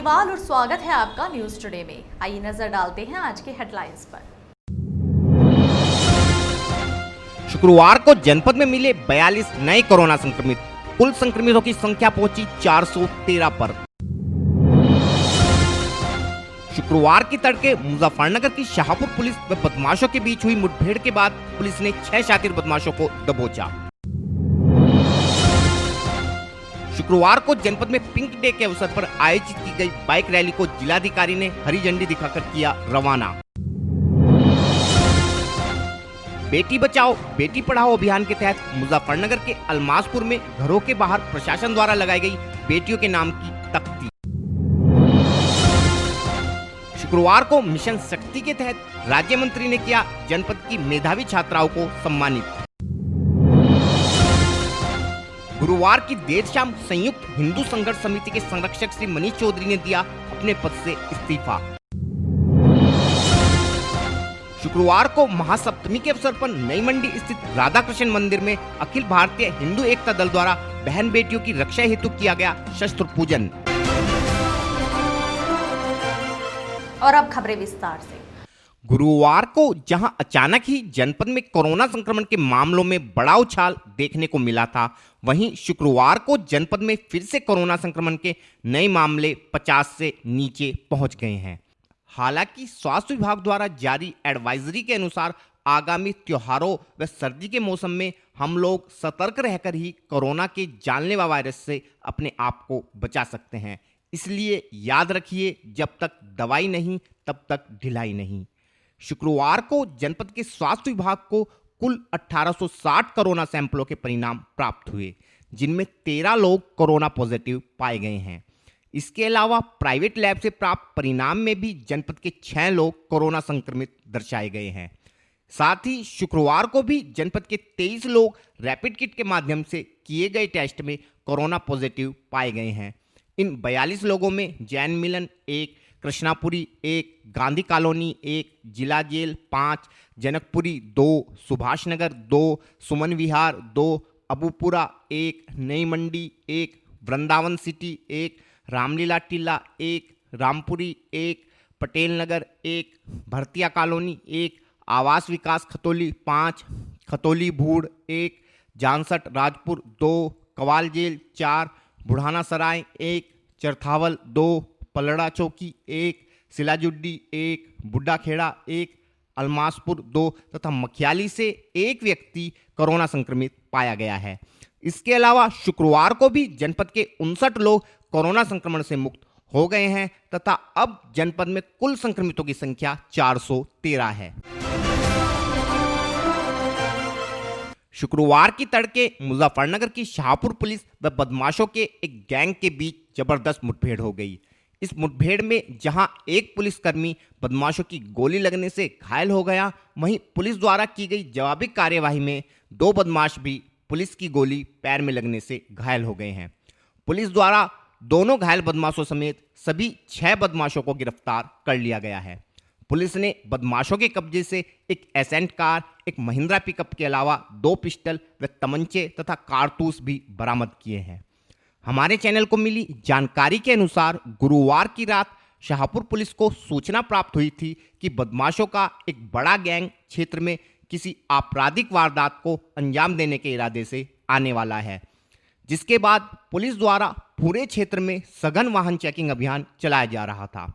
केजरीवाल और स्वागत है आपका न्यूज टुडे में। आइए नजर डालते हैं आज के हेडलाइंस पर। शुक्रवार को जनपद में मिले 42 नए कोरोना संक्रमित, कुल संक्रमितों की संख्या पहुंची 413 पर। शुक्रवार की तड़के मुजफ्फरनगर की शाहपुर पुलिस व बदमाशों के बीच हुई मुठभेड़ के बाद पुलिस ने 6 शातिर बदमाशों को दबोचा। शुक्रवार को जनपद में पिंक डे के अवसर पर आयोजित की गई बाइक रैली को जिलाधिकारी ने हरी झंडी दिखाकर किया रवाना। बेटी बचाओ बेटी पढ़ाओ अभियान के तहत मुजफ्फरनगर के अलमासपुर में घरों के बाहर प्रशासन द्वारा लगाई गई बेटियों के नाम की तख्ती। शुक्रवार को मिशन शक्ति के तहत राज्य मंत्री ने किया जनपद की मेधावी छात्राओं को सम्मानित। गुरुवार की देर शाम संयुक्त हिंदू संघर्ष समिति के संरक्षक श्री मनीष चौधरी ने दिया अपने पद से इस्तीफा। शुक्रवार को महासप्तमी के अवसर पर नई मंडी स्थित राधा कृष्ण मंदिर में अखिल भारतीय हिंदू एकता दल द्वारा बहन बेटियों की रक्षा हेतु किया गया शस्त्र पूजन। और अब खबरें विस्तार से। गुरुवार को जहां अचानक ही जनपद में कोरोना संक्रमण के मामलों में बड़ा उछाल देखने को मिला था, वहीं शुक्रवार को जनपद में फिर से कोरोना संक्रमण के नए मामले 50 से नीचे पहुंच गए हैं। हालांकि स्वास्थ्य विभाग द्वारा जारी एडवाइजरी के अनुसार आगामी त्योहारों व सर्दी के मौसम में हम लोग सतर्क रहकर ही कोरोना के जानलेवा वायरस से अपने आप को बचा सकते हैं। इसलिए याद रखिए, जब तक दवाई नहीं तब तक ढिलाई नहीं। शुक्रवार को जनपद के स्वास्थ्य विभाग को कुल 1860 कोरोना सैंपलों के परिणाम प्राप्त हुए, जिनमें 13 लोग कोरोना पॉजिटिव पाए गए हैं। इसके अलावा प्राइवेट लैब से प्राप्त परिणाम में भी जनपद के 6 लोग कोरोना संक्रमित दर्शाए गए हैं। साथ ही शुक्रवार को भी जनपद के 23 लोग रैपिड किट के माध्यम से किए गए टेस्ट में कोरोना पॉजिटिव पाए गए हैं। इन 42 लोगों में जैन मिलन 1, कृष्णापुरी 1, गांधी कॉलोनी 1, जिला जेल 5, जनकपुरी 2, सुभाष नगर 2, सुमन विहार 2, अबूपुरा 1, नई मंडी 1, वृंदावन सिटी 1, रामलीला टीला 1, रामपुरी 1, पटेल नगर 1, भरतिया कॉलोनी 1, आवास विकास खतौली 5, खतौली भूड़ 1, जानसठ राजपुर 2, कवाल जेल 4, बुढ़ाना सराय 1, चरथावल 2, पलड़ा चौकी 1, सिलाजुड्डी 1, बुड्ढा खेड़ा 1, अलमासपुर 2 तथा मखियाली से एक व्यक्ति कोरोना संक्रमित पाया गया है। इसके अलावा शुक्रवार को भी जनपद के 59 लोग कोरोना संक्रमण से मुक्त हो गए हैं तथा अब जनपद में कुल संक्रमितों की संख्या 413 है। शुक्रवार की तड़के मुजफ्फरनगर की शाहपुर पुलिस व बदमाशों के एक गैंग के बीच जबरदस्त मुठभेड़ हो गई। इस मुठभेड़ में जहां एक पुलिसकर्मी बदमाशों की गोली लगने से घायल हो गया, वहीं पुलिस द्वारा की गई जवाबी कार्यवाही में 2 बदमाश भी पुलिस की गोली पैर में लगने से घायल हो गए हैं। पुलिस द्वारा दोनों घायल बदमाशों समेत सभी 6 बदमाशों को गिरफ्तार कर लिया गया है। पुलिस ने बदमाशों के कब्जे से एक एसेंट कार, एक महिंद्रा पिकअप के अलावा 2 पिस्टल व तमंचे तथा कारतूस भी बरामद किए हैं। हमारे चैनल को मिली जानकारी के अनुसार गुरुवार की रात शाहपुर पुलिस को सूचना प्राप्त हुई थी कि बदमाशों का एक बड़ा गैंग क्षेत्र में किसी आपराधिक वारदात को अंजाम देने के इरादे से आने वाला है, जिसके बाद पुलिस द्वारा पूरे क्षेत्र में सघन वाहन चेकिंग अभियान चलाया जा रहा था।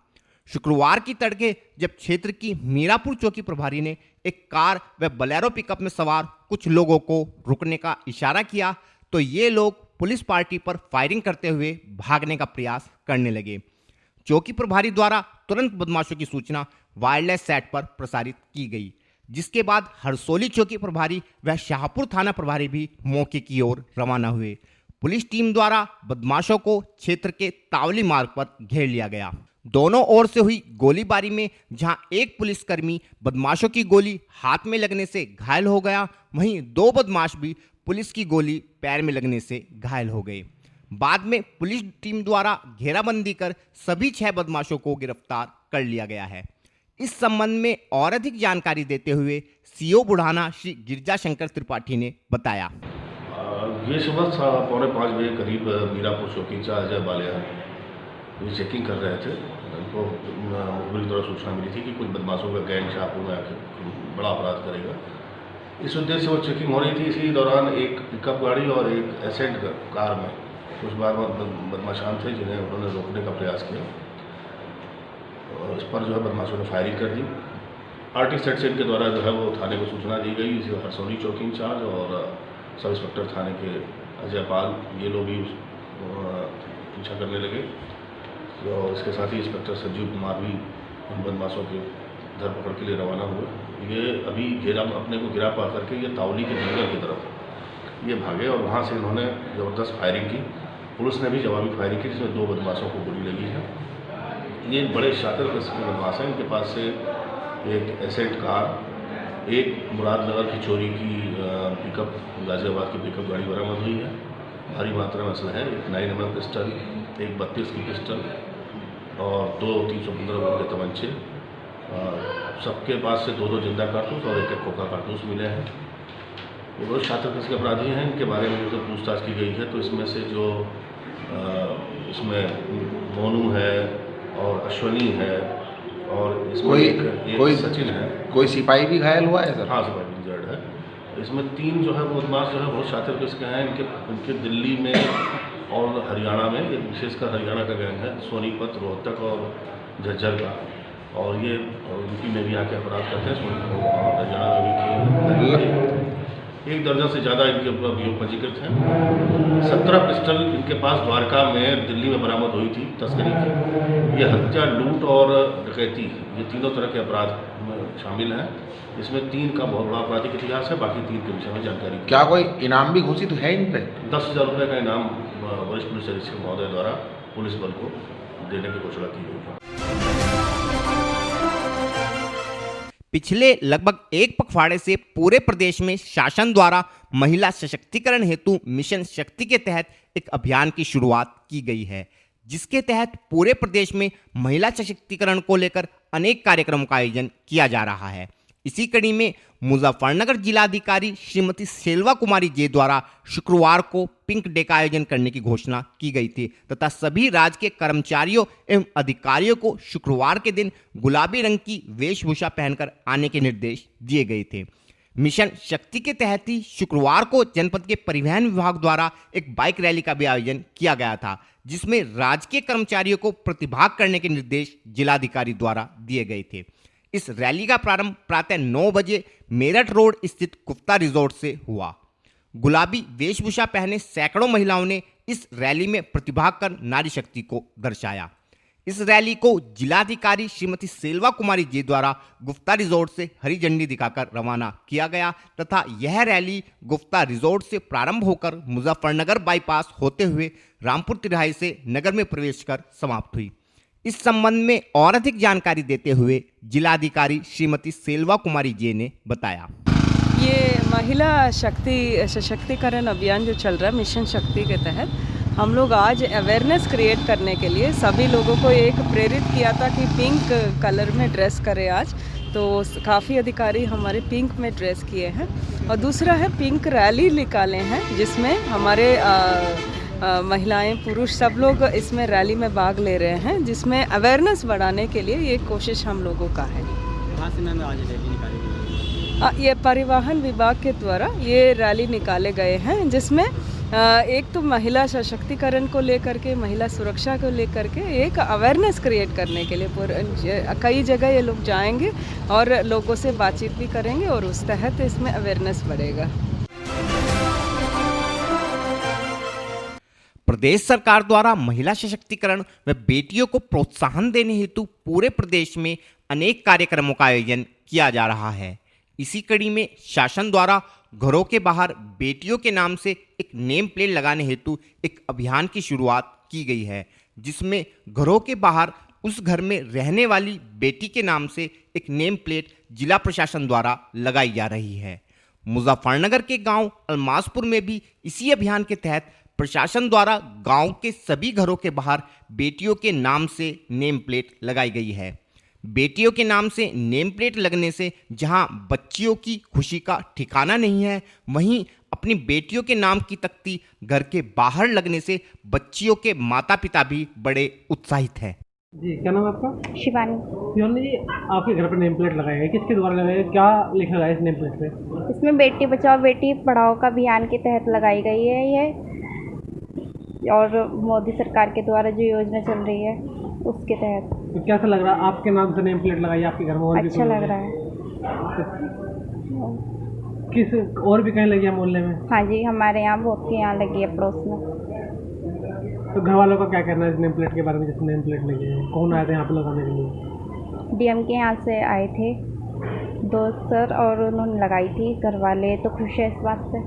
शुक्रवार की तड़के जब क्षेत्र की मीरापुर चौकी प्रभारी ने एक कार व बोलेरो पिकअप में सवार कुछ लोगों को रुकने का इशारा किया, तो ये लोग पुलिस पार्टी पर फायरिंग करते हुए भागने का प्रयास करने लगे। चौकी प्रभारी द्वारा तुरंत बदमाशों की सूचना वायरलेस सेट पर प्रसारित की गई, जिसके बाद हरसोली चौकी प्रभारी व शाहपुर थाना प्रभारी भी मौके की ओर रवाना हुए। पुलिस टीम द्वारा बदमाशों को क्षेत्र के तावली मार्ग पर घेर लिया गया। दोनों ओर से हुई गोलीबारी में जहां एक पुलिसकर्मी बदमाशों की गोली हाथ में लगने से घायल हो गया, वहीं 2 बदमाश भी पुलिस की गोली पैर में लगने से घायल हो गए। बाद में पुलिस टीम द्वारा घेराबंदी कर सभी 6 बदमाशों को गिरफ्तार कर लिया गया है। इस संबंध में और अधिक जानकारी देते हुए सीओ बुढ़ाना श्री गिरजा शंकर त्रिपाठी ने बताया। ये सुबह 4:45 बजे करीब मीरापुर चौकी चार्ज बालिया ये चेकिंग कर रहे थे। उनको मुखबिर द्वारा सूचना मिली थी कि कुछ बदमाशों का गैंग शाहपुर में आकर बड़ा अपराध करेगा। इस उद्देश्य से वो चेकिंग हो रही थी। इसी दौरान एक पिकअप गाड़ी और एक एसेंट कार में कुछ बार बदमाशान थे जिन्हें उन्होंने रोकने का प्रयास किया। और इस पर जो है बदमाशों ने फायरिंग कर दी। आरटी सेक्शन के द्वारा जो है वो थाने को सूचना दी गई। इसी हरसौनी चौकी इंचार्ज और सब इंस्पेक्टर थाने के अजय पाल ये लोग भी पीछा करने लगे। तो इसके साथ ही इंस्पेक्टर संजीव कुमार भी उन बदमाशों के धरपकड़ के लिए रवाना हुए। ये अभी अपने को गिरा पा करके ये तावली के जंगल की तरफ ये भागे और वहाँ से इन्होंने ज़बरदस्त फायरिंग की। पुलिस ने भी जवाबी फायरिंग की जिसमें 2 बदमाशों को गोली लगी है। ये बड़े शातिर किस्म के बदमाश हैं। इनके पास से एक एसेंट कार, एक मुरादनगर की चोरी की पिकअप, गाजियाबाद की पिकअप गाड़ी बरामद हुई है। भारी मात्रा में असला है, एक 9mm पिस्टल, एक 32 की पिस्टल और 2 315 बोर के तमंचे। सबके पास से 2-2 जिंदा कारतूस और एक खोखा कारतूस मिले हैं। वो बहुत शातिर किस्म के अपराधी हैं। इनके बारे में जो पूछताछ की गई है तो इसमें से जो इसमें मोनू है और अश्वनी है और इसमें एक सचिन है। कोई सिपाही भी घायल हुआ है सर? हाँ, सिपाही भी इंजर्ड है। इसमें 3 जो है वो बदमाश जो है बहुत शातिर किस्म के हैं। इनके दिल्ली में और हरियाणा में, एक विशेषकर हरियाणा का गैंग है, सोनीपत, रोहतक और झज्जर का। और ये यूपी में भी आके अपराध करते हैं, हरियाणा में भी किए। 1 दर्जन से ज़्यादा इनके ऊपर अभियोग पंजीकृत हैं। 17 पिस्टल इनके पास द्वारका में, दिल्ली में बरामद हुई थी तस्करी की। ये हत्या, लूट और डकैती ये तीनों तरह के अपराध में शामिल हैं। इसमें 3 का बहुत बड़ा आपराधिक इतिहास है। बाकी 3 के विषय में जानकारी। क्या कोई इनाम भी घोषित है इन पे? 10,000 रुपये का इनाम वरिष्ठ पुलिस अधीक्षक महोदय द्वारा पुलिस बल को देने की घोषणा की गई है। पिछले लगभग 1 पखवाड़े से पूरे प्रदेश में शासन द्वारा महिला सशक्तिकरण हेतु मिशन शक्ति के तहत एक अभियान की शुरुआत की गई है, जिसके तहत पूरे प्रदेश में महिला सशक्तिकरण को लेकर अनेक कार्यक्रमों का आयोजन किया जा रहा है। इसी कड़ी में मुजफ्फरनगर जिलाधिकारी श्रीमती सेल्वा कुमारी जे द्वारा शुक्रवार को पिंक डे का आयोजन करने की घोषणा की गई थी तथा सभी राज्य के कर्मचारियों एवं अधिकारियों को शुक्रवार के दिन गुलाबी रंग की वेशभूषा पहनकर आने के निर्देश दिए गए थे। मिशन शक्ति के तहत ही शुक्रवार को जनपद के परिवहन विभाग द्वारा एक बाइक रैली का भी आयोजन किया गया था, जिसमें राजकीय कर्मचारियों को प्रतिभाग करने के निर्देश जिलाधिकारी द्वारा दिए गए थे। इस रैली का प्रारंभ प्रातः 9 बजे मेरठ रोड स्थित गुप्ता रिजॉर्ट से हुआ। गुलाबी वेशभूषा पहने सैकड़ों महिलाओं ने इस रैली में प्रतिभाग कर नारी शक्ति को दर्शाया। इस रैली को जिलाधिकारी श्रीमती सेल्वा कुमारी जी द्वारा गुप्ता रिजॉर्ट से हरी झंडी दिखाकर रवाना किया गया तथा यह रैली गुप्ता रिजॉर्ट से प्रारंभ होकर मुजफ्फरनगर बाईपास होते हुए रामपुर तिराहे से नगर में प्रवेश कर समाप्त हुई। इस संबंध में और अधिक जानकारी देते हुए जिलाधिकारी श्रीमती सेल्वा कुमारी जी ने बताया। ये महिला शक्ति सशक्तिकरण अभियान जो चल रहा है मिशन शक्ति के तहत हम लोग आज अवेयरनेस क्रिएट करने के लिए सभी लोगों को एक प्रेरित किया था कि पिंक कलर में ड्रेस करें आज, तो काफ़ी अधिकारी हमारे पिंक में ड्रेस किए हैं। और दूसरा है पिंक रैली निकाले हैं जिसमें हमारे महिलाएं पुरुष सब लोग इसमें रैली में भाग ले रहे हैं, जिसमें अवेयरनेस बढ़ाने के लिए ये कोशिश हम लोगों का है। कहाँ से मैम आज रैली निकाली गई? ये परिवहन विभाग के द्वारा ये रैली निकाले गए हैं, जिसमें एक तो महिला सशक्तिकरण को लेकर के, महिला सुरक्षा को लेकर के एक अवेयरनेस क्रिएट करने के लिए कई जगह ये लोग जाएंगे और लोगों से बातचीत भी करेंगे और उस तहत इसमें अवेयरनेस बढ़ेगा। प्रदेश सरकार द्वारा महिला सशक्तिकरण व बेटियों को प्रोत्साहन देने हेतु पूरे प्रदेश में अनेक कार्यक्रमों का आयोजन किया जा रहा है। इसी कड़ी में शासन द्वारा घरों के बाहर बेटियों के नाम से एक नेम प्लेट लगाने हेतु एक अभियान की शुरुआत की गई है, जिसमें घरों के बाहर उस घर में रहने वाली बेटी के नाम से एक नेम प्लेट जिला प्रशासन द्वारा लगाई जा रही है। मुजफ्फरनगर के गांव अलमासपुर में भी इसी अभियान के तहत प्रशासन द्वारा गांव के सभी घरों के बाहर बेटियों के नाम से नेम प्लेट लगाई गई है। बेटियों के नाम से नेम प्लेट लगने से जहां बच्चियों की खुशी का ठिकाना नहीं है, वहीं अपनी बेटियों के नाम की तख्ती घर के बाहर लगने से बच्चियों के माता पिता भी बड़े उत्साहित हैं। जी, क्या नाम है आपका? शिवानी। शिवानी जी, आपके घर पर नेम प्लेट लगाया है, किसके द्वारा लगाया है, क्या लिखा गया है इस नेम प्लेट पे? इसमें बेटी बचाओ बेटी पढ़ाओ का अभियान के तहत लगाई गई है ये, और मोदी सरकार के द्वारा जो योजना चल रही है उसके तहत। तो कैसा लग रहा है आपके नाम से नेम प्लेट लगाई है आपके घर में? और भी अच्छा कोई लग रहा है। किस और भी कहीं लगी है मोहल्ले में? हाँ जी, हमारे यहाँ बहुत के यहाँ लगी है पड़ोस में। तो घर वालों का क्या कहना है इस नेम प्लेट के बारे में, जैसे नेम प्लेट लगे हैं? कौन आए थे यहाँ पे लगाने के लिए? डीएम के यहाँ से आए थे दोस्त सर, और उन्होंने लगाई थी। घर वाले तो खुश है इस बात से।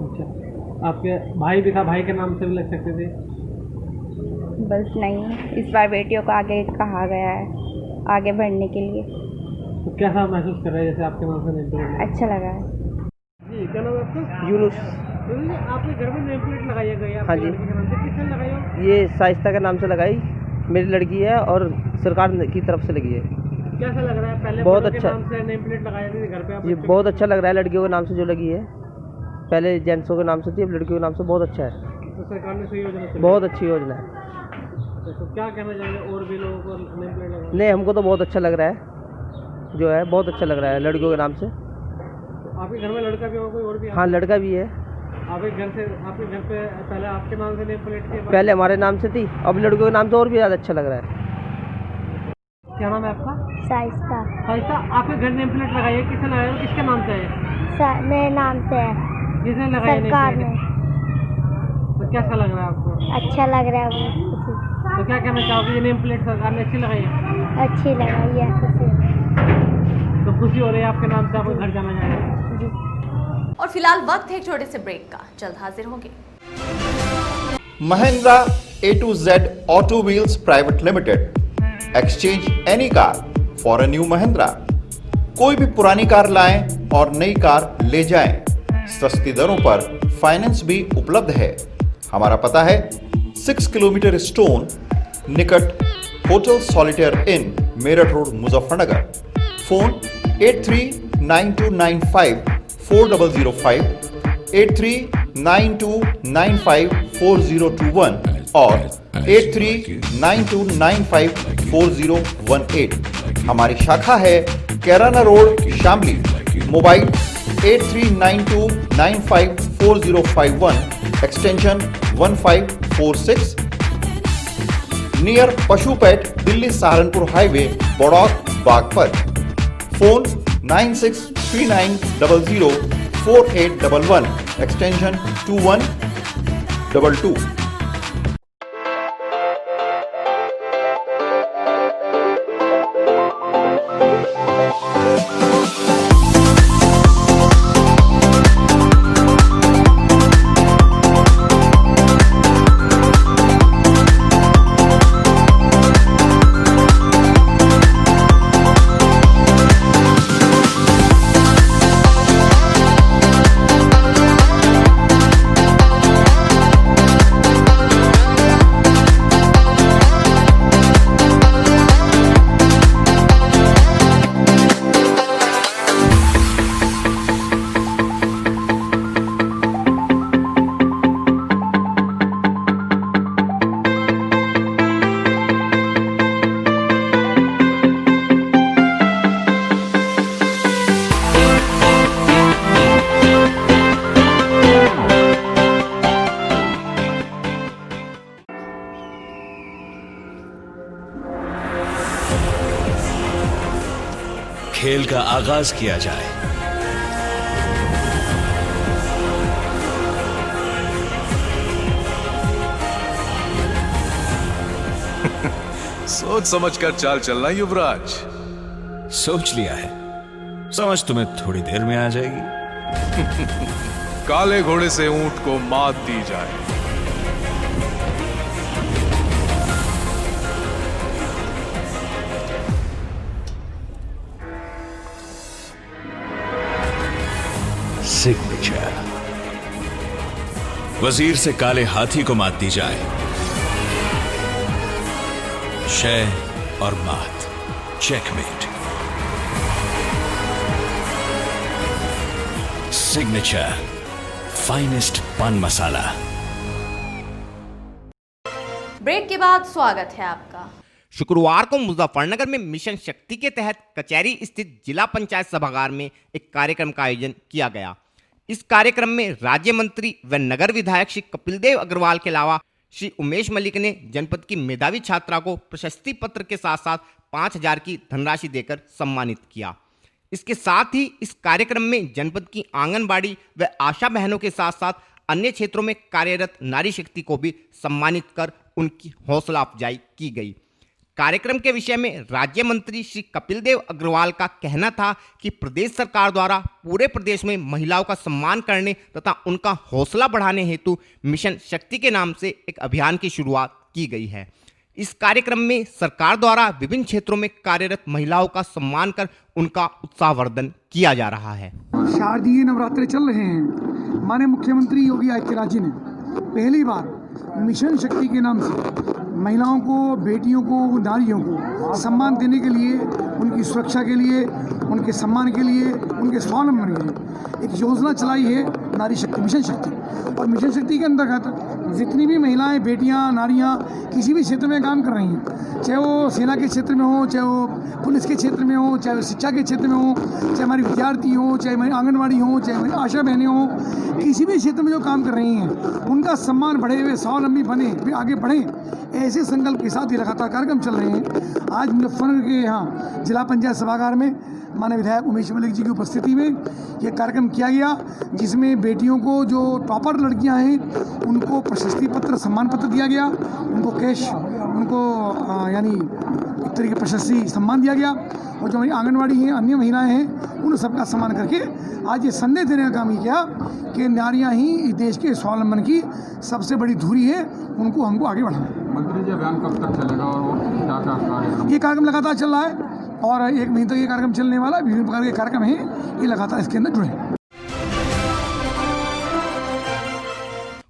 अच्छा, आपके भाई भी था, भाई के नाम से भी लग सकते थे? बस नहीं, इस बार बेटियों को आगे कहा गया है आगे बढ़ने के लिए। तो कैसा महसूस कर रहे हैं जैसे आपके नाम से नेम प्लेट? अच्छा लगा है। जी, क्या नाम है आपका? यूनुस। आपके घर में नेम प्लेट लगाई गई है? हाँ जी। किसने लगाई हो? ये शाइस्ता के नाम से लगाई, मेरी लड़की है और सरकार की तरफ से लगी है। कैसा लग रहा है? पहले बहुत बड़ों के अच्छा। नाम से नेम प्लेट लगाई थी घर पे, आप ये बहुत अच्छा लग रहा है, लड़कियों के नाम से जो लगी है। पहले जेंट्सों के नाम से थी, अब लड़कियों के नाम से। बहुत अच्छा है, तो सरकार ने सही योजना चलाई। बहुत अच्छी योजना है। तो क्या कहना चाहिए और भी लोगों को नेम प्लेट लगाना? नहीं, हमको तो बहुत अच्छा लग रहा है, जो है बहुत अच्छा लग रहा है लड़कियों के नाम से। आपके घर में लड़का भी हो, कोई और भी? हाँ, लड़का भी है। आपके घर पे पहले आपके नाम से नेम प्लेट थी? पहले हमारे नाम से थी, अब लड़कियों के नाम से और भी ज़्यादा अच्छा लग रहा है। क्या नाम है आपका? शाइस्ता। शाइस्ता, आपके घर नेम प्लेट लगाई है, किसने लगाया है, किसके नाम से है? मेरे नाम से है, किसने लगाया सरकार नेम ने। प्लेट? तो कैसा लग रहा है आपको? अच्छा लग रहा है वो। तो क्या कहना चाहोगे, ये नेम प्लेट सरकार ने अच्छी लगाई है? अच्छी लगाई है, खुशी। तो खुशी हो रही है आपके नाम से, आपको घर जाना जाएगा? और फिलहाल वक्त है एक छोटे से ब्रेक का, जल्द हाजिर होंगे। Mahindra A to Z Auto Wheels Private Limited. Exchange any car for a new Mahindra. कोई भी पुरानी कार लाएं और नई कार ले जाएं। सस्ती दरों पर फाइनेंस भी उपलब्ध है। हमारा पता है 6 किलोमीटर स्टोन निकट hotel Solitaire Inn Meerut road Muzaffarnagar. Phone 8392954005, 8392954021 और 8392954018। हमारी शाखा है Kairana road Shamli. Mobile 8392954051 extension 1546 near पशुपेट Delhi Saharanpur highway Baraut Baghpat. Phone 9639004811 extension 2122। खेल का आगाज किया जाए। सोच समझकर चाल चलना युवराज। सोच लिया है, समझ तुम्हें थोड़ी देर में आ जाएगी। काले घोड़े से ऊंट को मात दी जाए। सिग्नेचर। वजीर से काले हाथी को मात दी जाए। शय और मात, चेकमेट। सिग्नेचर फाइनेस्ट पान मसाला। ब्रेक के बाद स्वागत है आपका। शुक्रवार को मुजफ्फरनगर में मिशन शक्ति के तहत कचहरी स्थित जिला पंचायत सभागार में एक कार्यक्रम का आयोजन किया गया। इस कार्यक्रम में राज्य मंत्री व नगर विधायक श्री कपिल देव अग्रवाल के अलावा श्री उमेश मलिक ने जनपद की मेधावी छात्रा को प्रशस्ति पत्र के साथ साथ 5,000 की धनराशि देकर सम्मानित किया। इसके साथ ही इस कार्यक्रम में जनपद की आंगनबाड़ी व आशा बहनों के साथ साथ अन्य क्षेत्रों में कार्यरत नारी शक्ति को भी सम्मानित कर उनकी हौसला अफजाई की गई। कार्यक्रम के विषय में राज्य मंत्री श्री कपिल देव अग्रवाल का कहना था कि प्रदेश सरकार द्वारा पूरे प्रदेश में महिलाओं का सम्मान करने तथा उनका हौसला बढ़ाने हेतु मिशन शक्ति के नाम से एक अभियान की शुरुआत की गई है। इस कार्यक्रम में सरकार द्वारा विभिन्न क्षेत्रों में कार्यरत महिलाओं का सम्मान कर उनका उत्साहवर्धन किया जा रहा है। शारदीय नवरात्रे चल रहे हैं। माननीय मुख्यमंत्री योगी आदित्यनाथ जी ने पहली बार मिशन शक्ति के नाम से महिलाओं को, बेटियों को, नारियों को सम्मान देने के लिए, उनकी सुरक्षा के लिए, उनके सम्मान के लिए, उनके स्वावलंबन के लिए एक योजना चलाई है नारी शक्ति, मिशन शक्ति। और मिशन शक्ति के अंतर्गत जितनी भी महिलाएं, बेटियां, नारियां किसी भी क्षेत्र में काम कर रही हैं, चाहे वो सेना के क्षेत्र में हो, चाहे वो पुलिस के क्षेत्र में हो, चाहे वो शिक्षा के क्षेत्र में हो, चाहे हमारी विद्यार्थी हो, चाहे हमारी आंगनबाड़ी हो, चाहे हमारी आशा बहनें हो, किसी भी क्षेत्र में जो काम कर रही हैं उनका सम्मान बढ़े, वे स्वावलंबी बने, वे आगे बढ़ें, ऐसे संकल्प के साथ ही लगातार कार्यक्रम चल रहे हैं। आज मुजफ्फरनगर के यहाँ जिला पंचायत सभागार में माननीय विधायक उमेश मलिक जी की उपस्थिति में ये कार्यक्रम किया गया, जिसमें बेटियों को, जो टॉपर लड़कियां हैं उनको प्रशस्ति पत्र, सम्मान पत्र दिया गया, उनको कैश, उनको यानी एक तरीके प्रशस्ति सम्मान दिया गया। और जो हमारी आंगनबाड़ी हैं, अन्य महिलाएं हैं, उन सबका सम्मान करके आज ये संदेश देने का काम ये किया कि नारियां ही इस देश के स्वावलंबन की सबसे बड़ी धुरी है, उनको हमको आगे बढ़ाना है। मंत्री जी, अभियान कब तक चलेगा और क्या क्या कार्यक्रम? ये कार्यक्रम लगातार चल रहा है और 1 महीने तक ये कार्यक्रम चलने वाला है। विभिन्न प्रकार के कार्यक्रम हैं, ये लगातार इसके अंदर जुड़े हैं।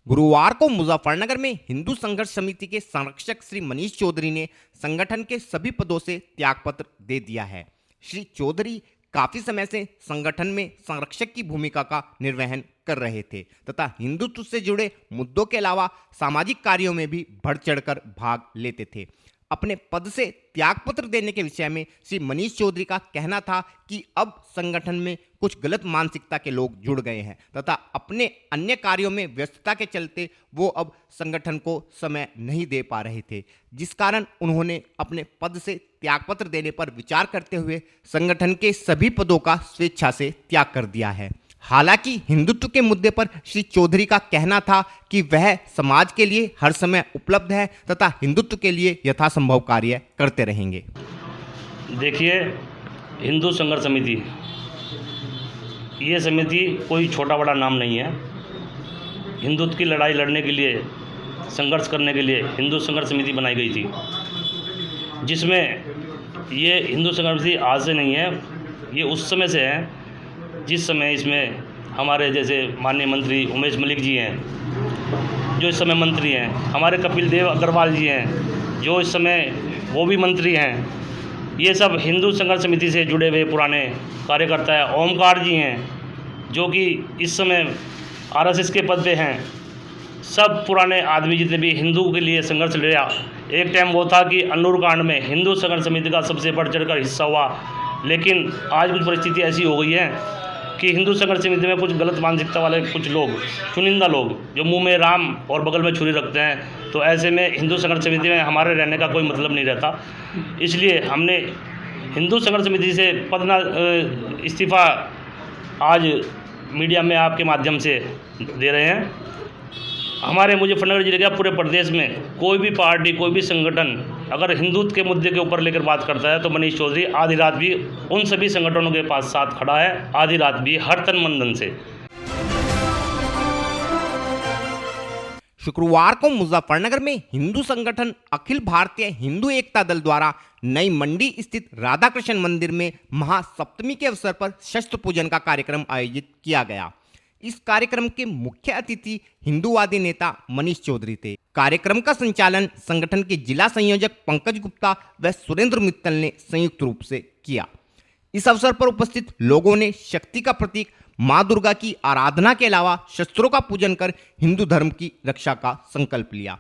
गुरुवार को मुजफ्फरनगर में हिंदू संघर्ष समिति के संरक्षक श्री मनीष चौधरी ने संगठन के सभी पदों से त्यागपत्र दे दिया है। श्री चौधरी काफी समय से संगठन में संरक्षक की भूमिका का निर्वहन कर रहे थे तथा हिंदुत्व से जुड़े मुद्दों के अलावा सामाजिक कार्यों में भी बढ़ चढ़कर भाग लेते थे। अपने पद से त्यागपत्र देने के विषय में श्री मनीष चौधरी का कहना था कि अब संगठन में कुछ गलत मानसिकता के लोग जुड़ गए हैं तथा अपने अन्य कार्यों में व्यस्तता के चलते वो अब संगठन को समय नहीं दे पा रहे थे, जिस कारण उन्होंने अपने पद से त्यागपत्र देने पर विचार करते हुए संगठन के सभी पदों का स्वेच्छा से त्याग कर दिया है। हालांकि हिंदुत्व के मुद्दे पर श्री चौधरी का कहना था कि वह समाज के लिए हर समय उपलब्ध है तथा हिंदुत्व के लिए यथासंभव कार्य करते रहेंगे। देखिए, हिंदू संघर्ष समिति, ये समिति कोई छोटा बड़ा नाम नहीं है। हिंदुत्व की लड़ाई लड़ने के लिए, संघर्ष करने के लिए हिंदू संघर्ष समिति बनाई गई थी, जिसमें ये हिंदू संघर्ष समिति आज से नहीं है, ये उस समय से है जिस समय इसमें हमारे जैसे माननीय मंत्री उमेश मलिक जी हैं, जो इस समय मंत्री हैं, हमारे कपिल देव अग्रवाल जी हैं, जो इस समय वो भी मंत्री हैं। ये सब हिंदू संघर्ष समिति से जुड़े हुए पुराने कार्यकर्ता हैं। ओमकार जी हैं, जो कि इस समय आरएसएस के पद पे हैं। सब पुराने आदमी जितने भी हिंदू के लिए संघर्ष लड़ा। एक टाइम वो था कि अन्नूर कांड में हिंदू संघर्ष समिति का सबसे बढ़ चढ़कर हिस्सा हुआ, लेकिन आज कुछ परिस्थिति ऐसी हो गई है कि हिंदू संघर्ष समिति में कुछ गलत मानसिकता वाले कुछ लोग, चुनिंदा लोग, जो मुंह में राम और बगल में छुरी रखते हैं, तो ऐसे में हिंदू संघर्ष समिति में हमारे रहने का कोई मतलब नहीं रहता। इसलिए हमने हिंदू संघर्ष समिति से इस्तीफ़ा आज मीडिया में आपके माध्यम से दे रहे हैं। हमारे मुजफ्फरनगर जिले के पूरे प्रदेश में कोई भी पार्टी, कोई भी संगठन अगर हिंदुत्व के मुद्दे के ऊपर लेकर बात करता है तो मनीष चौधरी आधी रात भी उन सभी संगठनों के पास साथ खड़ा है, आधी रात भी हर तन मन धन से। शुक्रवार को मुजफ्फरनगर में हिंदू संगठन अखिल भारतीय हिंदू एकता दल द्वारा नई मंडी स्थित राधा कृष्ण मंदिर में महासप्तमी के अवसर पर शस्त्र पूजन का कार्यक्रम आयोजित किया गया। इस कार्यक्रम के मुख्य अतिथि हिंदूवादी नेता मनीष चौधरी थे। कार्यक्रम का संचालन संगठन के जिला संयोजक पंकज गुप्ता व सुरेंद्र मित्तल ने संयुक्त रूप से किया। इस अवसर पर उपस्थित लोगों ने शक्ति का प्रतीक मां दुर्गा की आराधना के अलावा शस्त्रों का पूजन कर हिंदू धर्म की रक्षा का संकल्प लिया।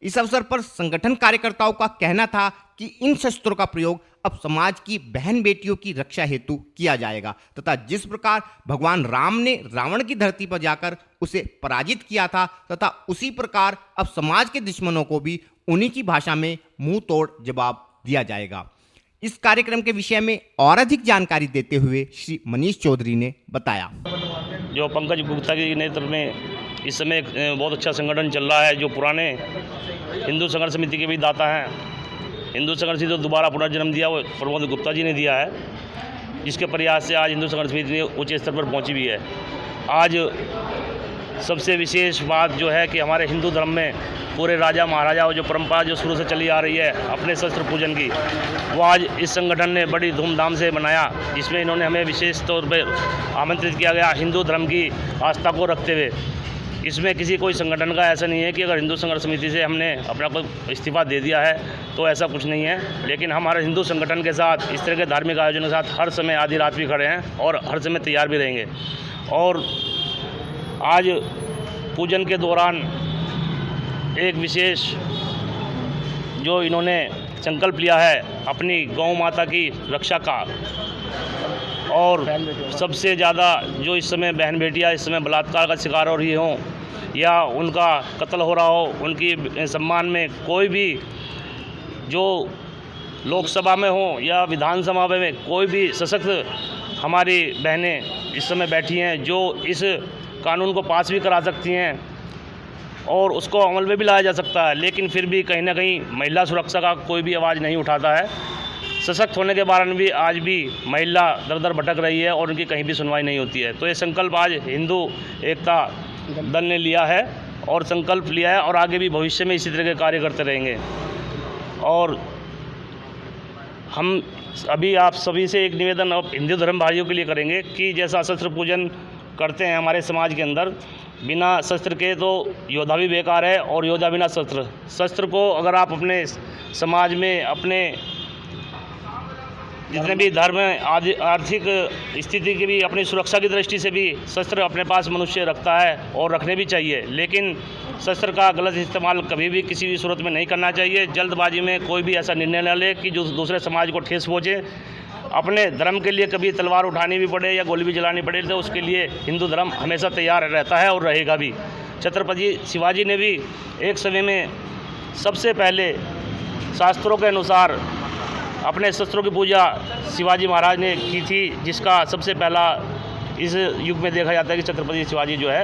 इस अवसर पर संगठन कार्यकर्ताओं का कहना था कि इन शस्त्रों का प्रयोग अब समाज की बहन बेटियों की रक्षा हेतु किया जाएगा तथा जिस प्रकार भगवान राम ने रावण की धरती पर जाकर उसे पराजित किया था तथा उसी प्रकार अब समाज के दुश्मनों को भी उन्हीं की भाषा में मुंह तोड़ जवाब दिया जाएगा। इस कार्यक्रम के विषय में और अधिक जानकारी देते हुए श्री मनीष चौधरी ने बताया। जो पंकज गुप्ता के नेतृत्व में इस समय एक बहुत अच्छा संगठन चल रहा है, जो पुराने हिंदू संघर्ष समिति के भी दाता हैं। हिंदू संघर्ष समिति तो दोबारा पुनर्जन्म दिया वो प्रमोद गुप्ता जी ने दिया है, जिसके प्रयास से आज हिंदू संघर्ष समिति ऊंचे स्तर पर पहुंची भी है। आज सबसे विशेष बात जो है कि हमारे हिंदू धर्म में पूरे राजा महाराजा जो परंपरा जो शुरू से चली आ रही है अपने शस्त्र पूजन की, वो आज इस संगठन ने बड़ी धूमधाम से मनाया, जिसमें इन्होंने हमें विशेष तौर पर आमंत्रित किया गया हिंदू धर्म की आस्था को रखते हुए। इसमें किसी कोई संगठन का ऐसा नहीं है कि अगर हिंदू संघर्ष समिति से हमने अपना कोई इस्तीफा दे दिया है तो ऐसा कुछ नहीं है, लेकिन हमारे हिंदू संगठन के साथ इस तरह के धार्मिक आयोजनों के साथ हर समय आधी रात भी खड़े हैं और हर समय तैयार भी रहेंगे। और आज पूजन के दौरान एक विशेष जो इन्होंने संकल्प लिया है अपनी गौ माता की रक्षा का, और सबसे ज़्यादा जो इस समय बहन बेटियां इस समय बलात्कार का शिकार हो रही हों या उनका कत्ल हो रहा हो, उनकी सम्मान में कोई भी जो लोकसभा में हो या विधानसभा में कोई भी सशक्त हमारी बहनें इस समय बैठी हैं जो इस कानून को पास भी करा सकती हैं और उसको अमल में भी लाया जा सकता है, लेकिन फिर भी कहीं ना कहीं महिला सुरक्षा का कोई भी आवाज़ नहीं उठाता है। सशक्त होने के कारण भी आज भी महिला दर दर भटक रही है और उनकी कहीं भी सुनवाई नहीं होती है। तो ये संकल्प आज हिंदू एकता दल ने लिया है और संकल्प लिया है और आगे भी भविष्य में इसी तरह के कार्य करते रहेंगे। और हम अभी आप सभी से एक निवेदन अब हिंदू धर्म भाइयों के लिए करेंगे कि जैसा शस्त्र पूजन करते हैं हमारे समाज के अंदर, बिना शस्त्र के तो योद्धा भी बेकार है और योद्धा बिना शस्त्र को अगर आप अपने समाज में अपने जितने भी धर्म आर्थिक स्थिति की भी अपनी सुरक्षा की दृष्टि से भी शस्त्र अपने पास मनुष्य रखता है और रखने भी चाहिए, लेकिन शस्त्र का गलत इस्तेमाल कभी भी किसी भी सूरत में नहीं करना चाहिए। जल्दबाजी में कोई भी ऐसा निर्णय न ले कि जो दूसरे समाज को ठेस पहुँचे। अपने धर्म के लिए कभी तलवार उठानी भी पड़े या गोली भी जलानी पड़े तो उसके लिए हिंदू धर्म हमेशा तैयार रहता है और रहेगा भी। छत्रपति शिवाजी ने भी एक समय में सबसे पहले शास्त्रों के अनुसार अपने शस्त्रों की पूजा शिवाजी महाराज ने की थी, जिसका सबसे पहला इस युग में देखा जाता है कि छत्रपति शिवाजी जो है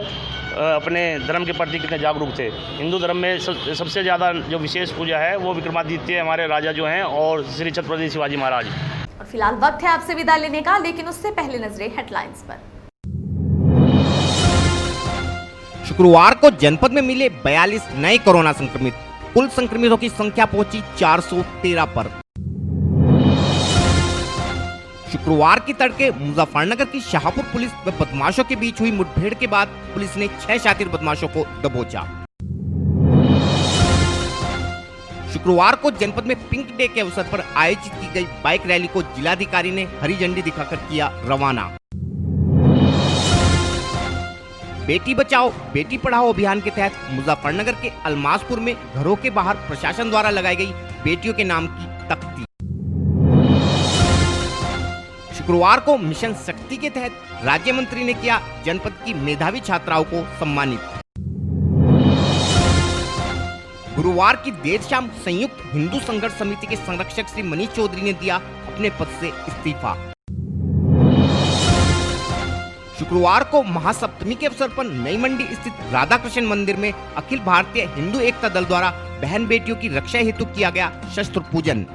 अपने धर्म के प्रति कितने जागरूक थे। हिंदू धर्म में सबसे ज़्यादा जो विशेष पूजा है वो विक्रमादित्य हमारे राजा जो हैं और श्री छत्रपति शिवाजी महाराज। और फिलहाल वक्त है आपसे विदा लेने का, लेकिन उससे पहले नजरें हेडलाइंस पर। शुक्रवार को जनपद में मिले 42 नए कोरोना संक्रमित, कुल संक्रमितों की संख्या पहुंची 413 पर। शुक्रवार की तड़के मुजफ्फरनगर की शाहपुर पुलिस व बदमाशों के बीच हुई मुठभेड़ के बाद पुलिस ने 6 शातिर बदमाशों को दबोचा। शुक्रवार को जनपद में पिंक डे के अवसर पर आयोजित की गई बाइक रैली को जिलाधिकारी ने हरी झंडी दिखाकर किया रवाना। बेटी बचाओ बेटी पढ़ाओ अभियान के तहत मुजफ्फरनगर के अलमासपुर में घरों के बाहर प्रशासन द्वारा लगाई गई बेटियों के नाम की तख्ती। शुक्रवार को मिशन शक्ति के तहत राज्य मंत्री ने किया जनपद की मेधावी छात्राओं को सम्मानित। गुरुवार की देर शाम संयुक्त हिंदू संघर्ष समिति के संरक्षक श्री मनीष चौधरी ने दिया अपने पद से इस्तीफा। शुक्रवार को महासप्तमी के अवसर पर नई मंडी स्थित राधा कृष्ण मंदिर में अखिल भारतीय हिंदू एकता दल द्वारा बहन बेटियों की रक्षा हेतु किया गया शस्त्र पूजन।